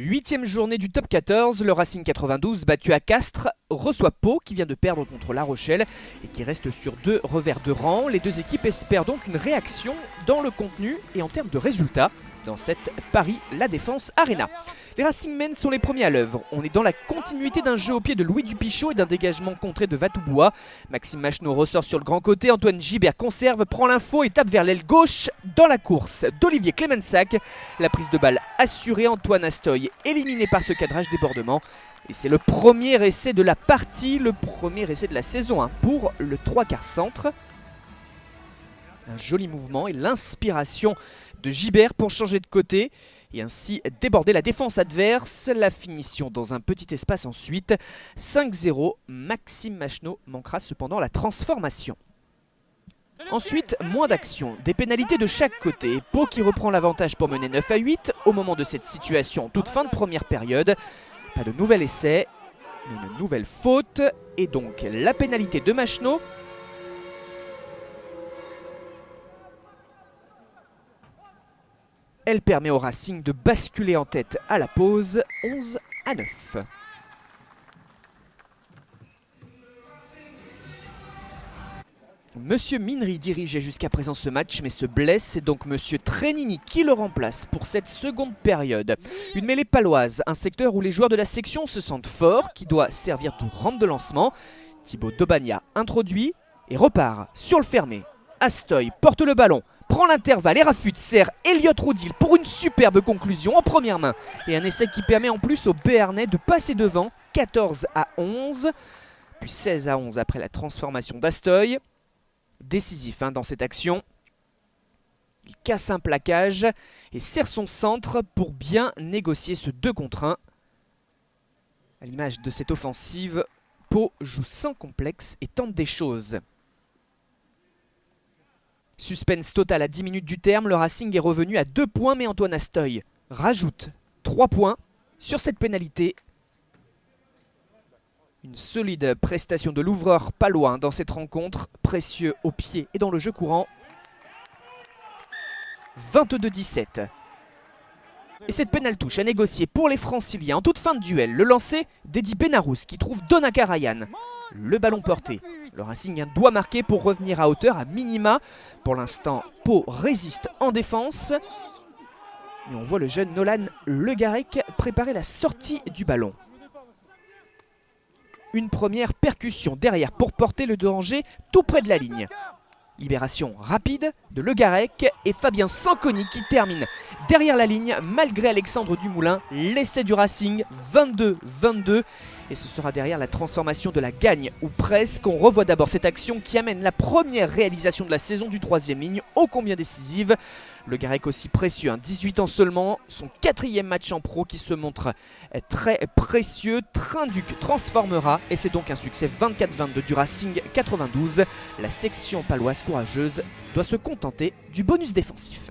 8e journée du top 14, le Racing 92 battu à Castres reçoit Pau qui vient de perdre contre La Rochelle et qui reste sur 2 revers de rang. Les deux équipes espèrent donc une réaction dans le contenu et en termes de résultats dans cette Paris La Défense Arena. Les Racingmen sont les premiers à l'œuvre. On est dans la continuité d'un jeu au pied de Louis Dupichot et d'un dégagement contré de Vatoubois. Maxime Machenaud ressort sur le grand côté, Antoine Gibert conserve, prend l'info et tape vers l'aile gauche dans la course d'Olivier Clemensac. La prise de balle assurée, Antoine Astoy éliminé par ce cadrage débordement. Et c'est le premier essai de la partie, le premier essai de la saison pour le 3/4 centre. Un joli mouvement et l'inspiration de Gibert pour changer de côté et ainsi déborder la défense adverse. La finition dans un petit espace ensuite. 5-0, Maxime Machenaud manquera cependant la transformation. Ensuite, moins d'action, des pénalités de chaque côté. Pau qui reprend l'avantage pour mener 9-8 au moment de cette situation, toute fin de première période. Pas de nouvel essai, mais une nouvelle faute et donc la pénalité de Machenaud. Elle permet au Racing de basculer en tête à la pause, 11-9. Monsieur Minnery dirigeait jusqu'à présent ce match mais se blesse. C'est donc Monsieur Trenini qui le remplace pour cette seconde période. Une mêlée paloise, un secteur où les joueurs de la section se sentent forts, qui doit servir de rampe de lancement. Thibaut Dobagna introduit et repart sur le fermé. Astoy porte le ballon, prend l'intervalle et rafute, sert Elliot Roudil pour une superbe conclusion en première main. Et un essai qui permet en plus au Béarnais de passer devant, 14-11, puis 16-11 après la transformation d'Astoy. Décisif dans cette action. Il casse un plaquage et sert son centre pour bien négocier ce 2 contre 1. À l'image de cette offensive, Pau joue sans complexe et tente des choses. Suspense total à 10 minutes du terme, le Racing est revenu à 2 points mais Antoine Astoy rajoute 3 points sur cette pénalité. Une solide prestation de l'ouvreur palois dans cette rencontre, précieux au pied et dans le jeu courant. 22-17. Et cette pénale touche à négocier pour les Franciliens en toute fin de duel. Le lancer d'Eddy Benarous qui trouve Donaka Ryan. Le ballon porté. Le Racing doit marquer pour revenir à hauteur à minima. Pour l'instant, Pau résiste en défense. Et on voit le jeune Nolan Le Garec préparer la sortie du ballon. Une première percussion derrière pour porter le danger tout près de la ligne. Libération rapide de Le Garec et Fabien Sanconi qui termine derrière la ligne malgré Alexandre Dumoulin. L'essai du Racing, 22-22. Et ce sera derrière la transformation de la gagne ou presque. On revoit d'abord cette action qui amène la première réalisation de la saison du 3e ligne, ô combien décisive. Le Garec aussi précieux, 18 ans seulement, son 4e match en pro qui se montre très précieux. Trinduc transformera et c'est donc un succès 24-22 du Racing 92. La section paloise courageuse doit se contenter du bonus défensif.